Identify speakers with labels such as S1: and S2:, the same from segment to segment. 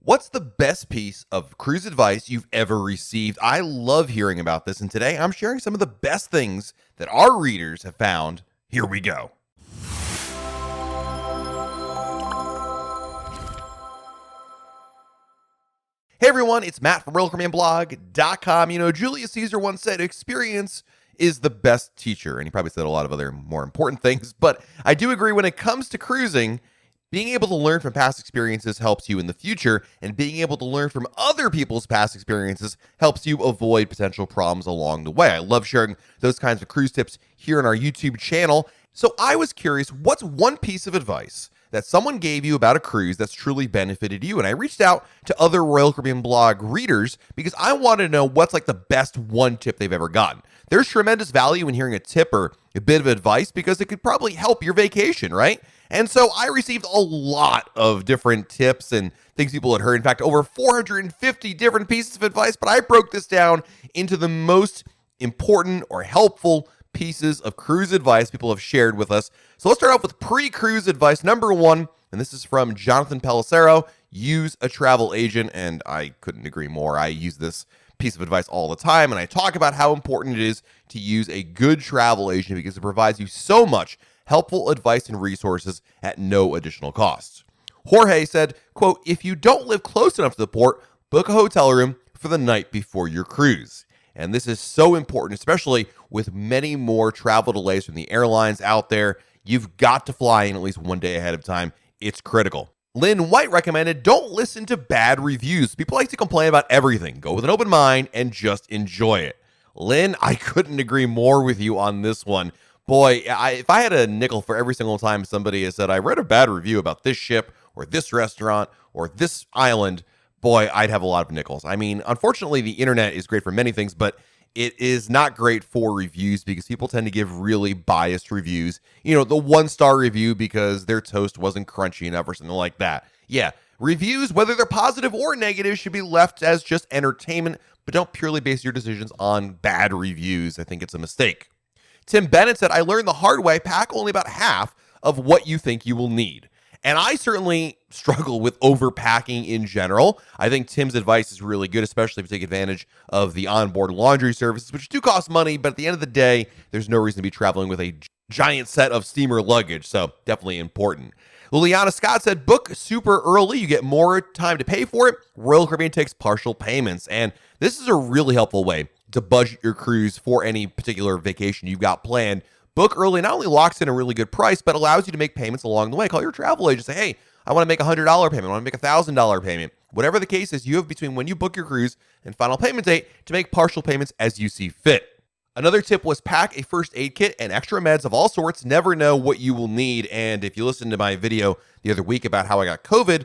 S1: What's the best piece of cruise advice you've ever received? I love hearing about this, and today I'm sharing some of the best things that our readers have found. Here we go. Hey everyone, it's Matt from RoyalCaribbeanBlog.com. Julius Caesar once said, experience is the best teacher. And he probably said a lot of other more important things, but I do agree when it comes to cruising, being able to learn from past experiences helps you in the future, and being able to learn from other people's past experiences helps you avoid potential problems along the way. I love sharing those kinds of cruise tips here on our YouTube channel. So I was curious, what's one piece of advice that someone gave you about a cruise that's truly benefited you? And I reached out to other Royal Caribbean blog readers because I wanted to know what's like the best one tip they've ever gotten. There's tremendous value in hearing a tip or a bit of advice because it could probably help your vacation, right? And so I received a lot of different tips and things people had heard. In fact, over 450 different pieces of advice, but I broke this down into the most important or helpful pieces of cruise advice people have shared with us. So let's start off with pre-cruise advice number one, and this is from Jonathan Pellicero. Use a travel agent, and I couldn't agree more. I use this piece of advice all the time, and I talk about how important it is to use a good travel agent because it provides you so much helpful advice and resources at no additional cost. Jorge said, quote, if you don't live close enough to the port, book a hotel room for the night before your cruise. And this is so important, especially with many more travel delays from the airlines out there. You've got to fly in at least one day ahead of time. It's critical. Lynn White recommended, don't listen to bad reviews. People like to complain about everything. Go with an open mind and just enjoy it. Lynn, I couldn't agree more with you on this one. Boy, if I had a nickel for every single time somebody has said, I read a bad review about this ship or this restaurant or this island, boy, I'd have a lot of nickels. I mean, unfortunately, the internet is great for many things, but it is not great for reviews because people tend to give really biased reviews. The 1-star review because their toast wasn't crunchy enough or something like that. Yeah, reviews, whether they're positive or negative, should be left as just entertainment, but don't purely base your decisions on bad reviews. I think it's a mistake. Tim Bennett said, I learned the hard way, pack only about half of what you think you will need. And I certainly struggle with overpacking in general. I think Tim's advice is really good, especially if you take advantage of the onboard laundry services, which do cost money, but at the end of the day, there's no reason to be traveling with a giant set of steamer luggage, so definitely important. Liliana Scott said, book super early. You get more time to pay for it. Royal Caribbean takes partial payments, and this is a really helpful way to budget your cruise for any particular vacation you've got planned. Book early not only locks in a really good price, but allows you to make payments along the way. Call your travel agent, say, hey, I want to make a $100 payment. I want to make a $1,000 payment. Whatever the case is, you have between when you book your cruise and final payment date to make partial payments as you see fit. Another tip was pack a first aid kit and extra meds of all sorts. Never know what you will need. And if you listened to my video the other week about how I got COVID,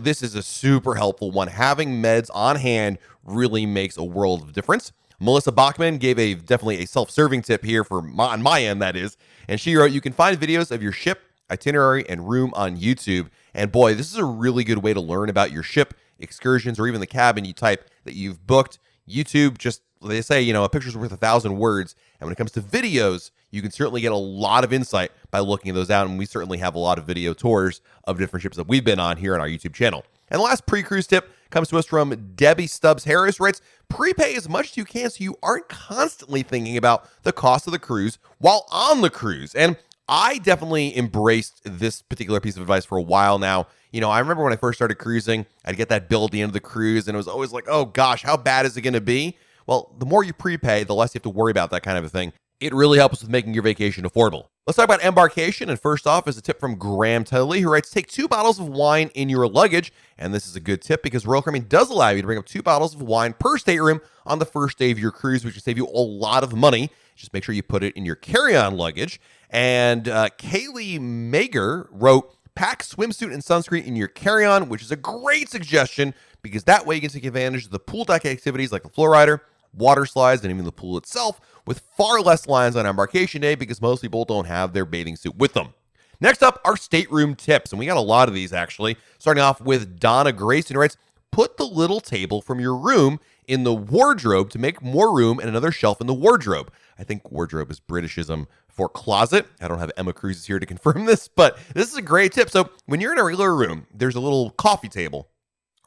S1: this is a super helpful one. Having meds on hand really makes a world of difference. Melissa Bachman gave definitely a self-serving tip here on my end, that is. And she wrote, you can find videos of your ship, itinerary, and room on YouTube. And boy, this is a really good way to learn about your ship, excursions, or even the cabin you type that you've booked. YouTube, just, they say, a picture's worth 1,000 words. And when it comes to videos, you can certainly get a lot of insight by looking those out. And we certainly have a lot of video tours of different ships that we've been on here on our YouTube channel. And the last pre-cruise tip comes to us from Debbie Stubbs Harris, writes, prepay as much as you can so you aren't constantly thinking about the cost of the cruise while on the cruise. And I definitely embraced this particular piece of advice for a while now. I remember when I first started cruising, I'd get that bill at the end of the cruise, and it was always like, oh gosh, how bad is it going to be? Well, the more you prepay, the less you have to worry about that kind of a thing. It really helps with making your vacation affordable. Let's talk about embarkation. And first off is a tip from Graham Tully, who writes, take 2 bottles of wine in your luggage. And this is a good tip because Royal Caribbean does allow you to bring up 2 bottles of wine per stateroom on the first day of your cruise, which will save you a lot of money. Just make sure you put it in your carry-on luggage. And Kaylee Mager wrote, pack swimsuit and sunscreen in your carry-on, which is a great suggestion because that way you can take advantage of the pool deck activities like the floor rider, water slides, and even the pool itself with far less lines on embarkation day because most people don't have their bathing suit with them. Next up, our stateroom tips, and we got a lot of these actually. Starting off with Donna Grayson, writes, put the little table from your room in the wardrobe to make more room and another shelf in the wardrobe. I think wardrobe is Britishism for closet. I don't have Emma Cruises here to confirm this, but this is a great tip. So when you're in a regular room, there's a little coffee table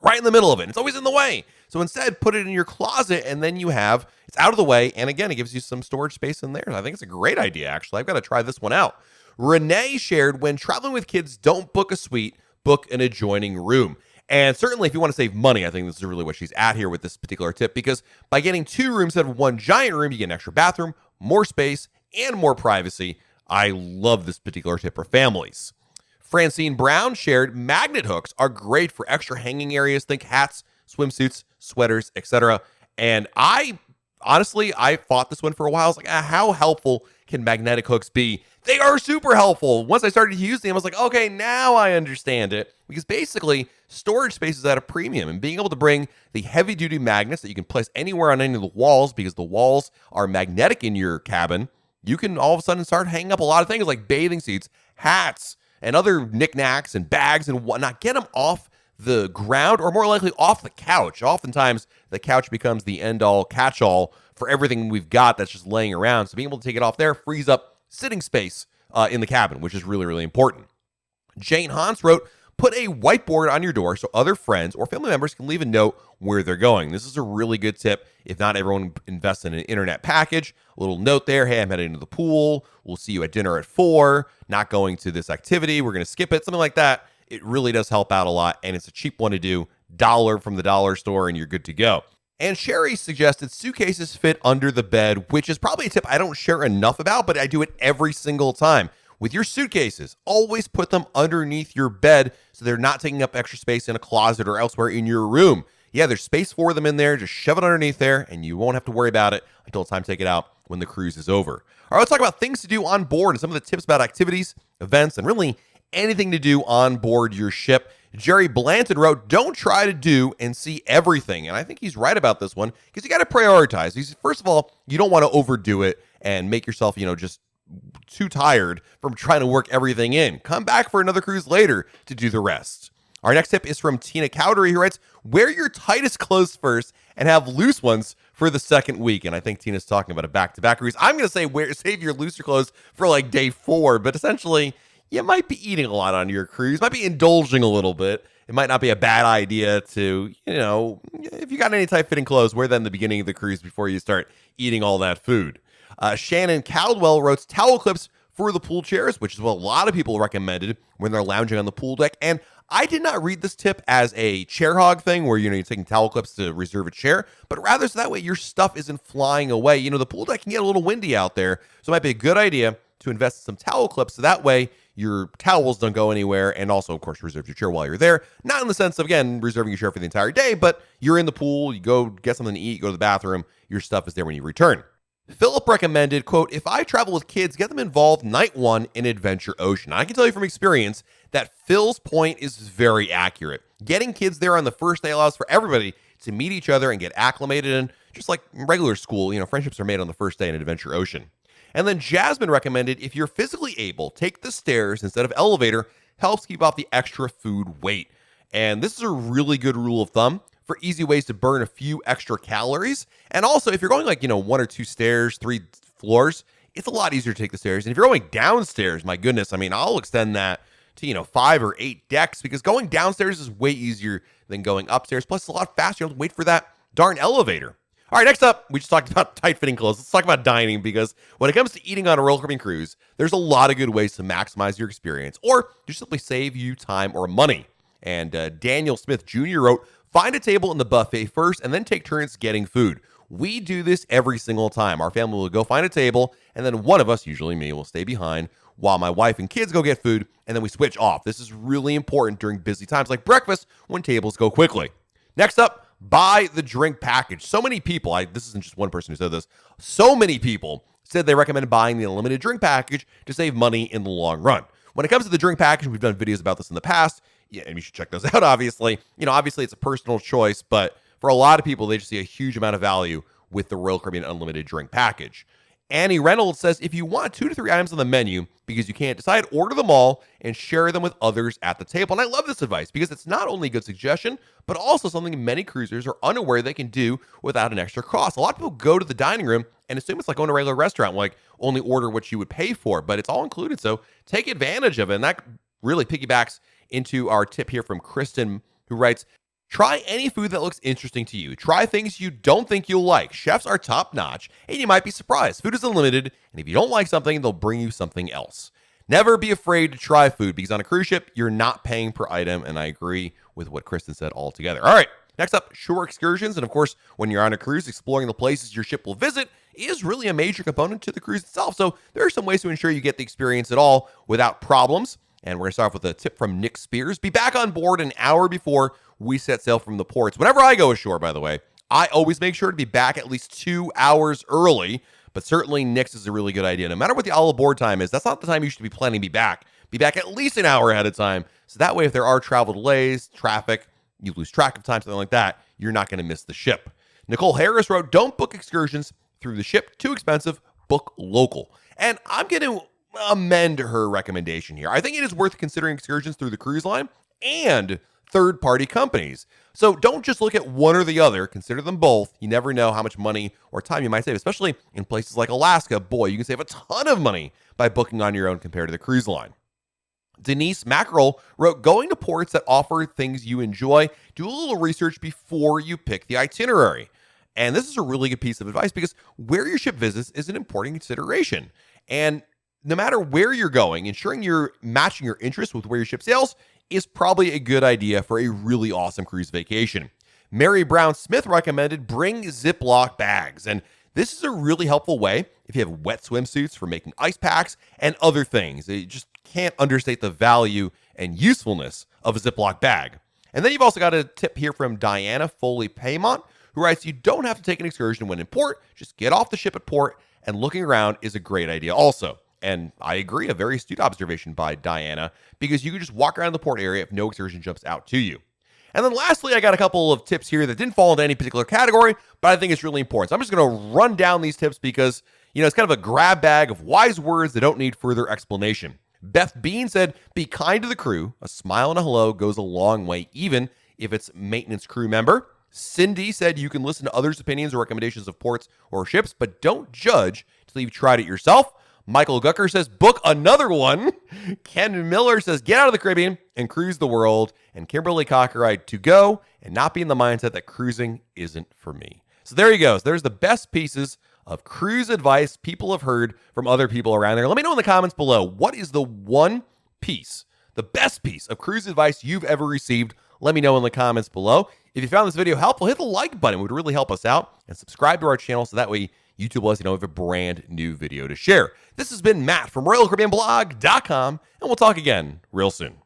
S1: right in the middle of it. And it's always in the way. So instead, put it in your closet, and then it's out of the way. And again, it gives you some storage space in there. I think it's a great idea, actually. I've got to try this one out. Renee shared, when traveling with kids, don't book a suite, book an adjoining room. And certainly, if you want to save money, I think this is really what she's at here with this particular tip, because by getting 2 rooms instead of 1 giant room, you get an extra bathroom, more space, and more privacy. I love this particular tip for families. Francine Brown shared, magnet hooks are great for extra hanging areas. Think hats, swimsuits, sweaters, etc. And I fought this one for a while. I was like, how helpful can magnetic hooks be? They are super helpful. Once I started using them, I was like, okay, now I understand it. Because basically, storage space is at a premium. And being able to bring the heavy-duty magnets that you can place anywhere on any of the walls, because the walls are magnetic in your cabin, you can all of a sudden start hanging up a lot of things like bathing suits, hats, and other knickknacks and bags and whatnot. Get them off the ground, or more likely off the couch. Oftentimes, the couch becomes the end-all, catch-all for everything we've got that's just laying around. So being able to take it off there frees up sitting space in the cabin, which is really, really important. Jane Hans wrote, put a whiteboard on your door so other friends or family members can leave a note where they're going. This is a really good tip. If not everyone invests in an internet package, a little note there, hey, I'm heading to the pool. We'll see you at dinner at 4. Not going to this activity. We're going to skip it. Something like that. It really does help out a lot, and it's a cheap one to do. $1 from the dollar store, and you're good to go. And Sherry suggested suitcases fit under the bed, which is probably a tip I don't share enough about, but I do it every single time. With your suitcases, always put them underneath your bed so they're not taking up extra space in a closet or elsewhere in your room. Yeah, there's space for them in there. Just shove it underneath there, and you won't have to worry about it until it's time to take it out when the cruise is over. All right, let's talk about things to do on board and some of the tips about activities, events, and really anything to do on board your ship. Jerry Blanton wrote, don't try to do and see everything. And I think he's right about this one, because you got to prioritize. First of all, you don't want to overdo it and make yourself, just too tired from trying to work everything in. Come back for another cruise later to do the rest. Our next tip is from Tina Cowdery, who writes, wear your tightest clothes first and have loose ones for the second week. And I think Tina's talking about a back-to-back cruise. I'm going to say save your looser clothes for like day 4, but essentially you might be eating a lot on your cruise, might be indulging a little bit. It might not be a bad idea to, if you got any tight-fitting clothes, wear them in the beginning of the cruise before you start eating all that food. Shannon Caldwell wrote, towel clips for the pool chairs, which is what a lot of people recommended when they're lounging on the pool deck. And I did not read this tip as a chair hog thing where, you're taking towel clips to reserve a chair, but rather so that way your stuff isn't flying away. The pool deck can get a little windy out there, so it might be a good idea to invest in some towel clips so that way your towels don't go anywhere, and also, of course, reserve your chair while you're there. Not in the sense of, again, reserving your chair for the entire day, but you're in the pool, you go get something to eat, go to the bathroom, your stuff is there when you return. Philip recommended, quote, if I travel with kids, get them involved night 1 in Adventure Ocean. I can tell you from experience that Phil's point is very accurate. Getting kids there on the first day allows for everybody to meet each other and get acclimated, and just like regular school, friendships are made on the first day in Adventure Ocean. And then Jasmine recommended, if you're physically able, take the stairs instead of elevator. Helps keep off the extra food weight. And this is a really good rule of thumb for easy ways to burn a few extra calories. And also, if you're going 1 or 2 stairs, 3 floors, it's a lot easier to take the stairs. And if you're going downstairs, my goodness, I'll extend that to, 5 or 8 decks, because going downstairs is way easier than going upstairs. Plus, it's a lot faster. You don't have to wait for that darn elevator. All right, next up, we just talked about tight-fitting clothes. Let's talk about dining, because when it comes to eating on a Royal Caribbean cruise, there's a lot of good ways to maximize your experience or just simply save you time or money. And Daniel Smith Jr. wrote, find a table in the buffet first and then take turns getting food. We do this every single time. Our family will go find a table, and then one of us, usually me, will stay behind while my wife and kids go get food, and then we switch off. This is really important during busy times like breakfast when tables go quickly. Next up, buy the drink package. So many people, this isn't just one person who said this, so many people said they recommended buying the unlimited drink package to save money in the long run. When it comes to the drink package, we've done videos about this in the past. Yeah, and you should check those out, obviously. Obviously it's a personal choice, but for a lot of people, they just see a huge amount of value with the Royal Caribbean unlimited drink package. Annie Reynolds says, if you want 2 to 3 items on the menu because you can't decide, order them all and share them with others at the table. And I love this advice because it's not only a good suggestion, but also something many cruisers are unaware they can do without an extra cost. A lot of people go to the dining room and assume it's like going to a regular restaurant, like only order what you would pay for, but it's all included. So take advantage of it. And that really piggybacks into our tip here from Kristen, who writes, Try any food that looks interesting to you. Try things you don't think you'll like. Chefs are top notch, and you might be surprised. Food is unlimited, and if you don't like something, they'll bring you something else. Never be afraid to try food because on a cruise ship, you're not paying per item, and I agree with what Kristen said altogether. All right, next up, shore excursions. And of course, when you're on a cruise, exploring the places your ship will visit is really a major component to the cruise itself. So there are some ways to ensure you get the experience at all without problems. And we're going to start off with a tip from Nick Spears. Be back on board an hour before we set sail from the ports. Whenever I go ashore, by the way, I always make sure to be back at least 2 hours early. But certainly Nick's is a really good idea. No matter what the all aboard time is, that's not the time you should be planning to be back. Be back at least an hour ahead of time. So that way, if there are travel delays, traffic, you lose track of time, something like that, you're not going to miss the ship. Nicole Harris wrote, don't book excursions through the ship. Too expensive. Book local. And I'm going to amend her recommendation here. I think it is worth considering excursions through the cruise line and third-party companies. So don't just look at one or the other. Consider them both. You never know how much money or time you might save, especially in places like Alaska. Boy, you can save a ton of money by booking on your own compared to the cruise line. Denise Mackerel wrote, going to ports that offer things you enjoy, do a little research before you pick the itinerary. And this is a really good piece of advice because where your ship visits is an important consideration. And no matter where you're going, ensuring you're matching your interests with where your ship sails is probably a good idea for a really awesome cruise vacation. Mary Brown Smith recommended bring Ziploc bags. And this is a really helpful way if you have wet swimsuits for making ice packs and other things. You just can't understate the value and usefulness of a Ziploc bag. And then you've also got a tip here from Diana Foley Paymont, who writes, you don't have to take an excursion when in port. Just get off the ship at port, and looking around is a great idea also. And I agree, a very astute observation by Diana, because you can just walk around the port area if no excursion jumps out to you. And then lastly, I got a couple of tips here that didn't fall into any particular category, but I think it's really important. So I'm just going to run down these tips because, it's kind of a grab bag of wise words that don't need further explanation. Beth Bean said, be kind to the crew. A smile and a hello goes a long way, even if it's maintenance crew member. Cindy said you can listen to others' opinions or recommendations of ports or ships, but don't judge till you've tried it yourself. Michael Gucker says, book another one. Ken Miller says, get out of the Caribbean and cruise the world. And Kimberly Cockeride, to go and not be in the mindset that cruising isn't for me. So there you go. So there's the best pieces of cruise advice people have heard from other people around there. Let me know in the comments below, what is the one piece, the best piece of cruise advice you've ever received? Let me know in the comments below. If you found this video helpful, hit the like button. It would really help us out. And subscribe to our channel so that way YouTube will let you know if a brand new video to share. This has been Matt from RoyalCaribbeanBlog.com, and we'll talk again real soon.